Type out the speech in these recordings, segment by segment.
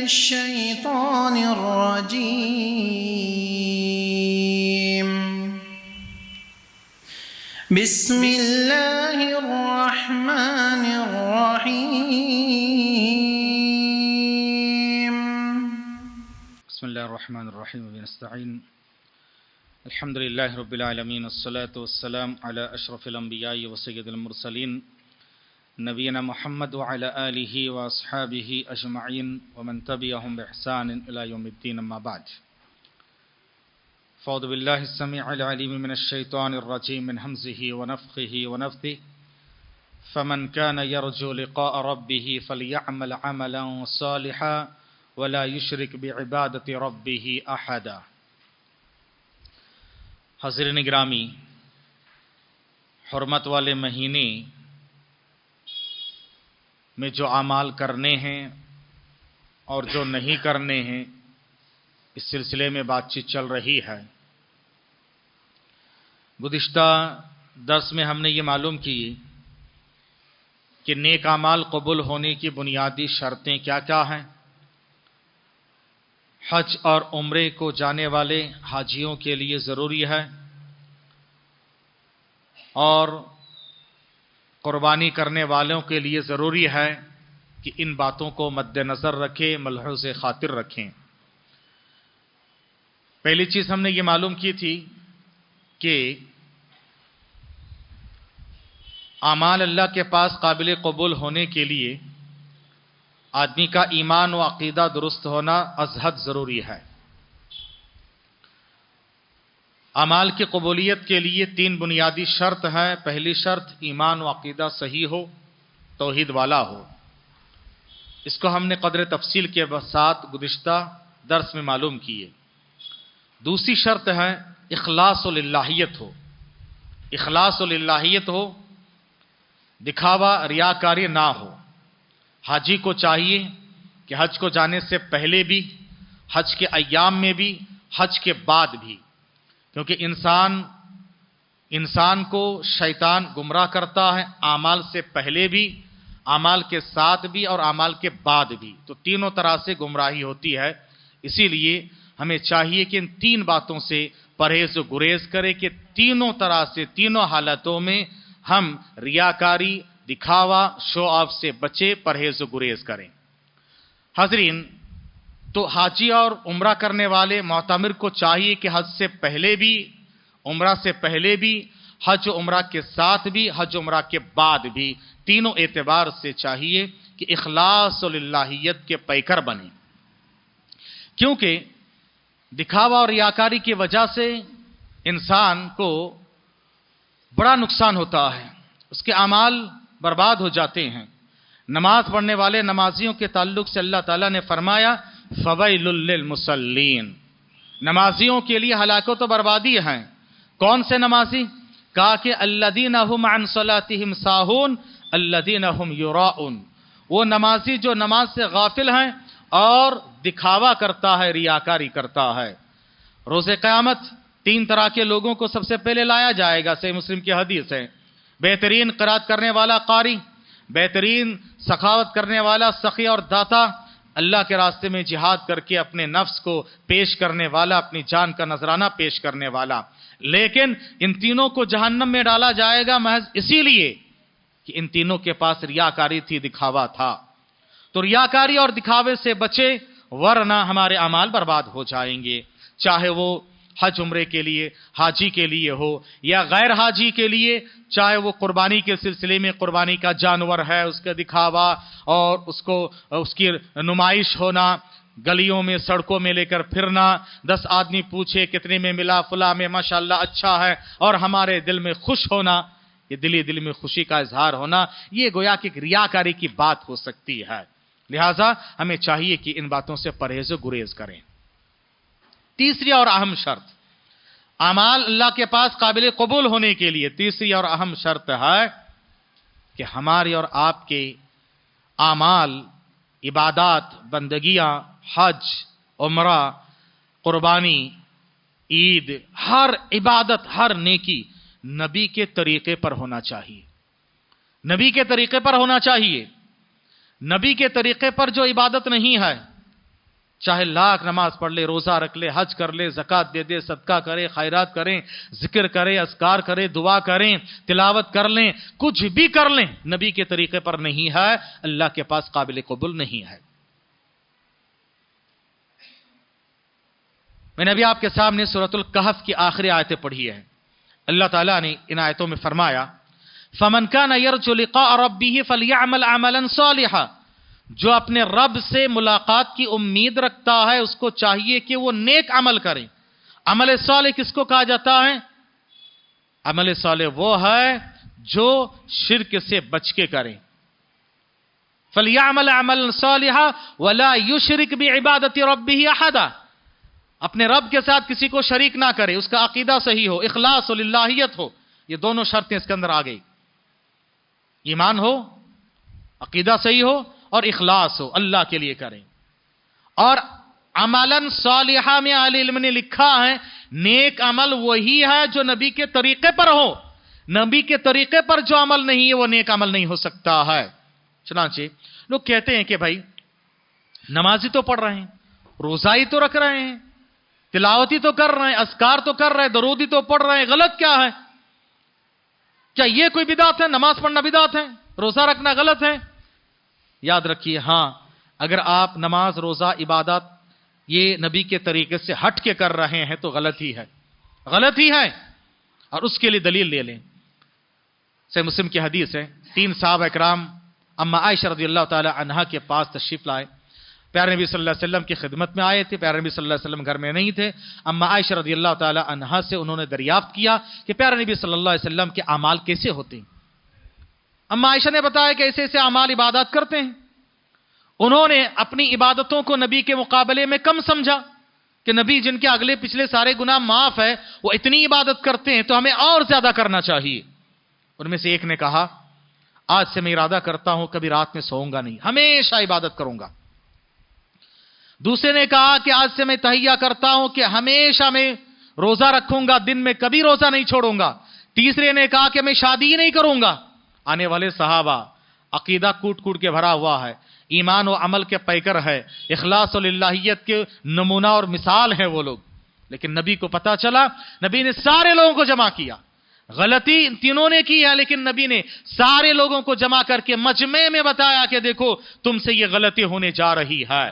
الشيطان الرجيم. بسم الله الرحمن الرحيم. بسم الله الرحمن الرحيم ونستعين. الحمد لله رب العالمين، الصلاة والسلام على أشرف الأنبياء وسيد المرسلين نبينا محمد وعلى آله وأصحابه أجمعين ومن تبعهم بإحسان إلى يوم الدين، أما بعد. فأعوذ بالله السميع العليم من الشيطان الرجيم من همزه ونفخه ونفثه. فمن كان يرجو لقاء ربه فليعمل عملا صالحا ولا يشرك بعبادة ربه أحدا. حاضرین گرامی، حرمت والے مہینے میں جو اعمال کرنے ہیں اور جو نہیں کرنے ہیں، اس سلسلے میں بات چیت چل رہی ہے. گزشتہ درس میں ہم نے یہ معلوم کی کہ نیک اعمال قبول ہونے کی بنیادی شرطیں کیا کیا ہیں. حج اور عمرے کو جانے والے حاجیوں کے لیے ضروری ہے، اور قربانی کرنے والوں کے لیے ضروری ہے کہ ان باتوں کو مد نظر رکھیں، ملحوظ خاطر رکھیں. پہلی چیز ہم نے یہ معلوم کی تھی کہ اعمال اللہ کے پاس قابل قبول ہونے کے لیے آدمی کا ایمان و عقیدہ درست ہونا از حد ضروری ہے. اعمال کی قبولیت کے لیے 3 بنیادی شرط ہیں. پہلی شرط ایمان و عقیدہ صحیح ہو، توحید والا ہو. اس کو ہم نے قدر تفصیل کے ساتھ گزشتہ درس میں معلوم کیے. دوسری شرط ہے اخلاص للہیت ہو. اخلاص للہیت ہو، دکھاوا ریاکاری نہ ہو. حاجی کو چاہیے کہ حج کو جانے سے پہلے بھی، حج کے ایام میں بھی، حج کے بعد بھی، کیونکہ انسان کو شیطان گمراہ کرتا ہے اعمال سے پہلے بھی، اعمال کے ساتھ بھی اور اعمال کے بعد بھی. تو تینوں طرح سے گمراہی ہوتی ہے. اسی لیے ہمیں چاہیے کہ ان 3 باتوں سے پرہیز و گریز کریں کہ تینوں طرح سے، تینوں حالتوں میں ہم ریاکاری، دکھاوا، شو آف سے بچے، پرہیز و گریز کریں. حاضرین، تو حاجی اور عمرہ کرنے والے معتمر کو چاہیے کہ حج سے پہلے بھی، عمرہ سے پہلے بھی، حج و عمرہ کے ساتھ بھی، حج و عمرہ کے بعد بھی، تینوں اعتبار سے چاہیے کہ اخلاص و للہیت کے پیکر بنیں. کیونکہ دکھاوا اور ریاکاری کی وجہ سے انسان کو بڑا نقصان ہوتا ہے، اس کے اعمال برباد ہو جاتے ہیں. نماز پڑھنے والے نمازیوں کے تعلق سے اللہ تعالیٰ نے فرمایا فویل للمصلین. نمازیوں کے لیے ہلاکت و بربادی ہیں. کون سے نمازی؟ کہا کہ الذین هم عن صلاتهم ساہون الذین هم یراؤون. وہ نمازی جو نماز سے غافل ہیں اور دکھاوا کرتا ہے، ریاکاری کرتا ہے. روز قیامت 3 طرح کے لوگوں کو سب سے پہلے لایا جائے گا. صحیح مسلم کی حدیث ہے. بہترین قرات کرنے والا قاری، بہترین سخاوت کرنے والا سخی اور داتا، اللہ کے راستے میں جہاد کر کے اپنے نفس کو پیش کرنے والا، اپنی جان کا نذرانہ پیش کرنے والا. لیکن ان تینوں کو جہنم میں ڈالا جائے گا محض اسی لیے کہ ان تینوں کے پاس ریاکاری تھی، دکھاوا تھا. تو ریاکاری اور دکھاوے سے بچے، ورنہ ہمارے اعمال برباد ہو جائیں گے. چاہے وہ حج عمرے کے لیے، حاجی کے لیے ہو یا غیر حاجی کے لیے، چاہے وہ قربانی کے سلسلے میں قربانی کا جانور ہے، اس کا دکھاوا اور اس کی نمائش ہونا، گلیوں میں سڑکوں میں لے کر پھرنا، 10 آدمی پوچھے کتنے میں ملا، فلاں میں ماشاءاللہ اچھا ہے، اور ہمارے دل میں خوش ہونا، یہ دل میں خوشی کا اظہار ہونا، یہ گویا کہ ریاکاری کی بات ہو سکتی ہے. لہٰذا ہمیں چاہیے کہ ان باتوں سے پرہیز و گریز کریں. تیسری اور اہم شرط اعمال اللہ کے پاس قابل قبول ہونے کے لیے، تیسری اور اہم شرط ہے کہ ہماری اور آپ کے اعمال، عبادات، بندگیاں، حج، عمرہ، قربانی، عید، ہر عبادت، ہر نیکی نبی کے طریقے پر ہونا چاہیے. نبی کے طریقے پر ہونا چاہیے. نبی کے طریقے پر جو عبادت نہیں ہے، چاہے لاکھ نماز پڑھ لے، روزہ رکھ لے، حج کر لے، زکات دے دے، صدقہ کرے، خیرات کریں، ذکر کرے، اذکار کرے، دعا کریں، تلاوت کر لیں، کچھ بھی کر لیں، نبی کے طریقے پر نہیں ہے، اللہ کے پاس قابل قبول نہیں ہے۔ میں نے ابھی آپ کے سامنے سورۃ الکہف کی آخری آیتیں پڑھی ہیں۔ اللہ تعالیٰ نے ان آیتوں میں فرمایا فَمَنْ كَانَ يَرْجُو لِقَاءَ رَبِّهِ فَلْيَعْمَلْ عَمَلًا صَالِحًا، جو اپنے رب سے ملاقات کی امید رکھتا ہے اس کو چاہیے کہ وہ نیک عمل کرے۔ عمل صالح کس کو کہا جاتا ہے؟ عمل صالح وہ ہے جو شرک سے بچ کے کرے۔ فَلْيَعْمَلْ عَمَلًا صَالِحًا وَلَا يُشْرِكْ بِعِبَادَةِ رَبِّهِ أَحَدًا، اپنے رب کے ساتھ کسی کو شریک نہ کرے، اس کا عقیدہ صحیح ہو، اخلاص ہو، للہیت ہو، یہ دونوں شرطیں اس کے اندر آ گئی۔ ایمان ہو، عقیدہ صحیح ہو اور اخلاص ہو، اللہ کے لیے کریں۔ اور عملاً صالحہ میں اہل علم نے لکھا ہے نیک عمل وہی ہے جو نبی کے طریقے پر ہو، نبی کے طریقے پر جو عمل نہیں ہے وہ نیک عمل نہیں ہو سکتا ہے۔ چنانچہ لوگ کہتے ہیں کہ بھائی نمازی تو پڑھ رہے ہیں، روزائی تو رکھ رہے ہیں، تلاوتی تو کر رہے ہیں، اذکار تو کر رہے ہیں، درودی تو پڑھ رہے ہیں، غلط کیا ہے؟ کیا یہ کوئی بدعت ہے؟ نماز پڑھنا بدعت ہے؟ روزہ رکھنا غلط ہے؟ یاد رکھیے، ہاں اگر آپ نماز، روزہ، عبادات یہ نبی کے طریقے سے ہٹ کے کر رہے ہیں تو غلط ہی ہے، غلط ہی ہے، اور اس کے لیے دلیل لے لیں۔ صحیح مسلم کی حدیث ہے، 3 صحابہ اکرام اما عائشہ رضی اللہ تعالی عنہا کے پاس تشریف لائے، پیارے نبی صلی اللہ علیہ وسلم کی خدمت میں آئے تھے، پیارے نبی صلی اللہ علیہ وسلم گھر میں نہیں تھے۔ اما عائشہ رضی اللہ تعالی عنہا سے انہوں نے دریافت کیا کہ پیارے نبی صلی اللہ علیہ وسلم کے اعمال کیسے ہوتے ہیں؟ اما عائشہ نے بتایا کہ ایسے ایسے اعمال عبادات کرتے ہیں۔ انہوں نے اپنی عبادتوں کو نبی کے مقابلے میں کم سمجھا کہ نبی جن کے اگلے پچھلے سارے گناہ معاف ہے وہ اتنی عبادت کرتے ہیں تو ہمیں اور زیادہ کرنا چاہیے۔ ان میں سے ایک نے کہا آج سے میں ارادہ کرتا ہوں کبھی رات میں سوؤں گا نہیں، ہمیشہ عبادت کروں گا۔ دوسرے نے کہا کہ آج سے میں تہیہ کرتا ہوں کہ ہمیشہ میں روزہ رکھوں گا، دن میں کبھی روزہ نہیں چھوڑوں گا۔ تیسرے نے کہا کہ میں شادی ہی نہیں کروں گا۔ آنے والے صحابہ عقیدہ کوٹ کوٹ کے بھرا ہوا ہے، ایمان و عمل کے پیکر ہے، اخلاص و للہیت کے نمونہ اور مثال ہیں وہ لوگ، لیکن نبی کو پتا چلا، نبی نے سارے لوگوں کو جمع کیا۔ غلطی تینوں نے کی ہے لیکن نبی نے سارے لوگوں کو جمع کر کے مجمع میں بتایا کہ دیکھو تم سے یہ غلطی ہونے جا رہی ہے۔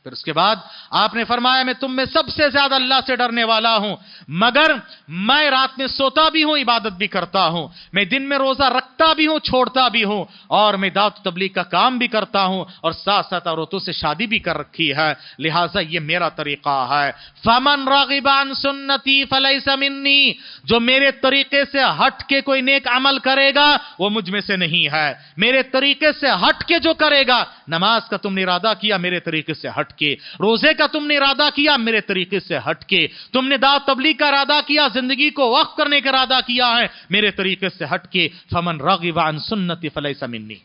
پھر اس کے بعد آپ نے فرمایا میں تم میں سب سے زیادہ اللہ سے ڈرنے والا ہوں، مگر میں رات میں سوتا بھی ہوں، عبادت بھی کرتا ہوں، میں دن میں روزہ رکھتا بھی ہوں، چھوڑتا بھی ہوں، اور میں دعوت و تبلیغ کا کام بھی کرتا ہوں، اور ساتھ ساتھ عورتوں سے شادی بھی کر رکھی ہے، لہٰذا یہ میرا طریقہ ہے۔ فَمَنْ رَغِبَ عَنْ سُنَّتِي فَلَيْسَ مِنِّي، جو میرے طریقے سے ہٹ کے کوئی نیک عمل کرے گا وہ مجھ میں سے نہیں ہے۔ میرے طریقے سے ہٹ کے جو کرے گا، نماز کا تم نے ارادہ کیا میرے طریقے سے ہٹ کے، روزے کا تم نے ارادہ کیا میرے طریقے سے ہٹ کے، تم نے دعوت تبلیغ کا ارادہ کیا، زندگی کو وقف کرنے کا ارادہ کیا ہے میرے طریقے سے ہٹ کے، فمن رغب عن سنتی فلیس منی۔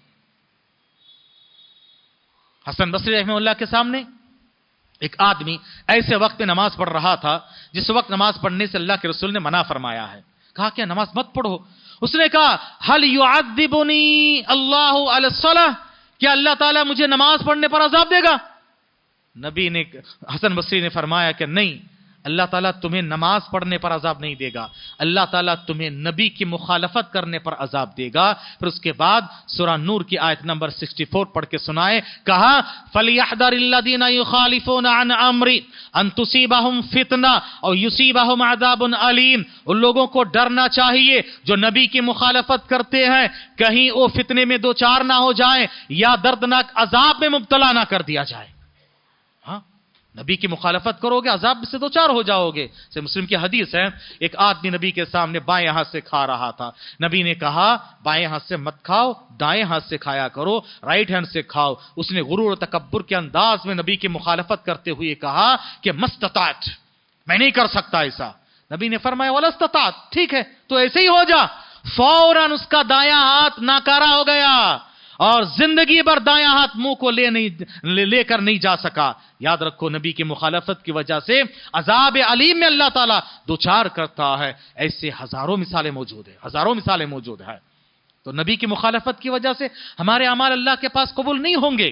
حسن بصری رحمہ اللہ کے سامنے ایک آدمی ایسے وقت میں نماز پڑھ رہا تھا جس وقت نماز پڑھنے سے اللہ کے رسول نے منع فرمایا ہے۔ کہا کہ نماز مت پڑھو۔ اس نے کہا هل يعذبني الله على الصلاة، کیا اللہ تعالیٰ مجھے نماز پڑھنے پر عذاب دے گا؟ نبی نے حسن بصری نے فرمایا کہ نہیں، اللہ تعالیٰ تمہیں نماز پڑھنے پر عذاب نہیں دے گا، اللہ تعالیٰ تمہیں نبی کی مخالفت کرنے پر عذاب دے گا۔ پھر اس کے بعد سورہ نور کی آیت نمبر 64 پڑھ کے سنائے، کہا فَلْيَحْذَرِ الَّذِينَ يُخَالِفُونَ عَنْ أَمْرِهِ أَن تُصِيبَهُمْ فِتْنَةٌ أَوْ يُصِيبَهُمْ عَذَابٌ أَلِيمٌ، ان لوگوں کو ڈرنا چاہیے جو نبی کی مخالفت کرتے ہیں کہیں وہ فتنے میں دوچار نہ ہو جائیں یا دردناک عذاب میں مبتلا نہ کر دیا جائے۔ نبی کی مخالفت کرو گے عذاب سے دوچار ہو جاؤ گے۔ سے مسلم کی حدیث ہے، ایک آدمی نبی کے سامنے بائیں ہاتھ سے کھا رہا تھا، نبی نے کہا بائیں ہاتھ سے مت کھاؤ، دائیں ہاتھ سے کھایا کرو، رائٹ ہینڈ سے کھاؤ۔ اس نے غرور و تکبر کے انداز میں نبی کی مخالفت کرتے ہوئے کہا کہ مستطاعت، میں نہیں کر سکتا ایسا۔ نبی نے فرمایا ولا استطاعت، ٹھیک ہے تو ایسے ہی ہو جا۔ فوراً اس کا دایاں ہاتھ ناکارہ ہو گیا اور زندگی بھر دایاں ہاتھ منہ کو لے کر نہیں جا سکا۔ یاد رکھو نبی کی مخالفت کی وجہ سے عذاب علیم میں اللہ تعالیٰ دوچار کرتا ہے۔ ایسے ہزاروں مثالیں موجود ہیں، ہزاروں مثالیں موجود ہیں۔ تو نبی کی مخالفت کی وجہ سے ہمارے اعمال اللہ کے پاس قبول نہیں ہوں گے۔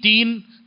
3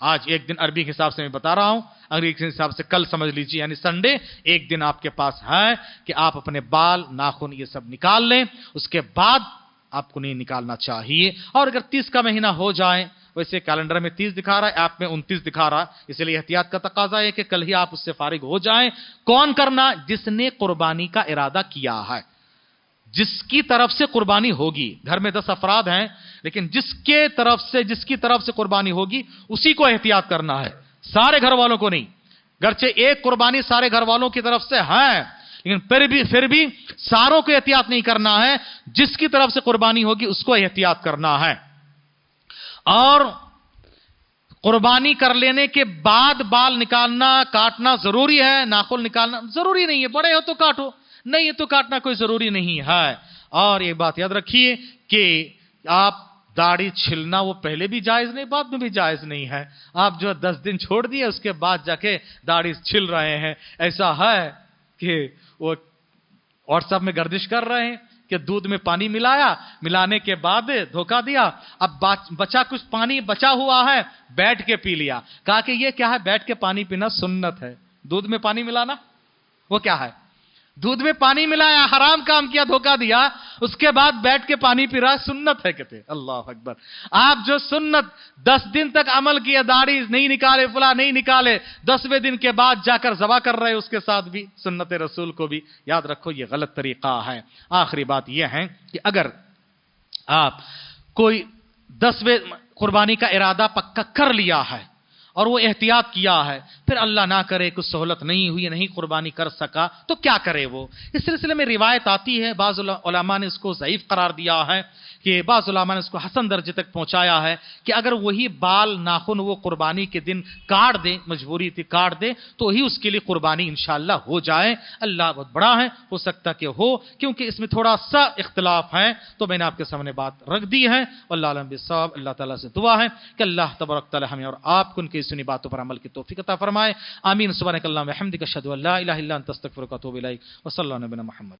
آج ایک دن عربی کے حساب سے میں بتا رہا ہوں، انگریزی کے حساب سے کل سمجھ لیجیے، یعنی سنڈے ایک دن آپ کے پاس ہے کہ آپ اپنے بال ناخن یہ سب نکال لیں، اس کے بعد آپ کو نہیں نکالنا چاہیے. اور اگر 30 کا مہینہ ہو جائے، ویسے کیلنڈر میں 30 دکھا رہا ہے، ایپ میں 29 دکھا رہا ہے، اس لیے احتیاط کا تقاضا ہے کہ کل ہی آپ اس سے فارغ ہو جائیں. کون کرنا؟ جس نے قربانی کا ارادہ کیا ہے، جس کی طرف سے قربانی ہوگی. گھر میں 10 افراد ہیں، لیکن جس کی طرف سے قربانی ہوگی اسی کو احتیاط کرنا ہے، سارے گھر والوں کو نہیں. گرچہ ایک قربانی سارے گھر والوں کی طرف سے ہے، لیکن پھر بھی ساروں کو احتیاط نہیں کرنا ہے. جس کی طرف سے قربانی ہوگی اس کو احتیاط کرنا ہے. اور قربانی کر لینے کے بعد بال نکالنا کاٹنا ضروری ہے، ناخن نکالنا ضروری نہیں ہے. بڑے ہو تو کاٹو، نہیں ہے تو کاٹنا کوئی ضروری نہیں ہے. اور ایک بات یاد رکھیے کہ آپ داڑھی چھلنا وہ پہلے بھی جائز نہیں، بعد میں بھی جائز نہیں ہے. آپ جو 10 دن چھوڑ دیے اس کے بعد جا کے داڑھی چھل رہے ہیں. ایسا ہے کہ وہ واٹس ایپ میں گردش کر رہے ہیں کہ دودھ میں پانی ملانے کے بعد دھوکہ دیا، اب بچا کچھ پانی بچا ہوا ہے، بیٹھ کے پی لیا. کہا کہ یہ کیا ہے؟ بیٹھ کے پانی پینا سنت ہے. دودھ میں پانی ملانا وہ کیا ہے؟ دودھ میں پانی ملایا، حرام کام کیا، دھوکہ دیا، اس کے بعد بیٹھ کے پانی پی رہا، سنت ہے کہتے. اللہ اکبر. آپ جو سنت 10 دن تک عمل کیا، داڑھی نہیں نکالے، فلاں نہیں نکالے، 10ویں دن کے بعد جا کر ذبح کر رہے، اس کے ساتھ بھی سنت رسول کو بھی یاد رکھو، یہ غلط طریقہ ہے. آخری بات یہ ہے کہ اگر آپ کوئی 10ویں قربانی کا ارادہ پکا کر لیا ہے اور وہ احتیاط کیا ہے، پھر اللہ نہ کرے کچھ سہولت نہیں ہوئی، نہیں قربانی کر سکا، تو کیا کرے وہ؟ اس سلسلے میں روایت آتی ہے، بعض علماء نے اس کو ضعیف قرار دیا ہے، کہ بعض علماء نے اس کو حسن درجے تک پہنچایا ہے کہ اگر وہی بال ناخن وہ قربانی کے دن کاٹ دے، مجبوری تھی کاٹ دے، تو ہی اس کے لیے قربانی انشاءاللہ ہو جائے. اللہ بہت بڑا ہے، ہو سکتا کہ ہو، کیونکہ اس میں تھوڑا سا اختلاف ہے، تو میں نے آپ کے سامنے بات رکھ دی ہے. واللہ اعلم بالصواب. اللہ تعالیٰ سے دعا ہے کہ اللہ تبارک تعالیٰ ہمیں اور آپ کو ان کی سنی باتوں پر عمل کی توفیق عطا فرمائے. آمین. سبحانک اللہم و بحمدک، اشہد ان لا الہ الا انت، استغفرک و اتوب الیک. وصلی اللہ علی نبینا محمد.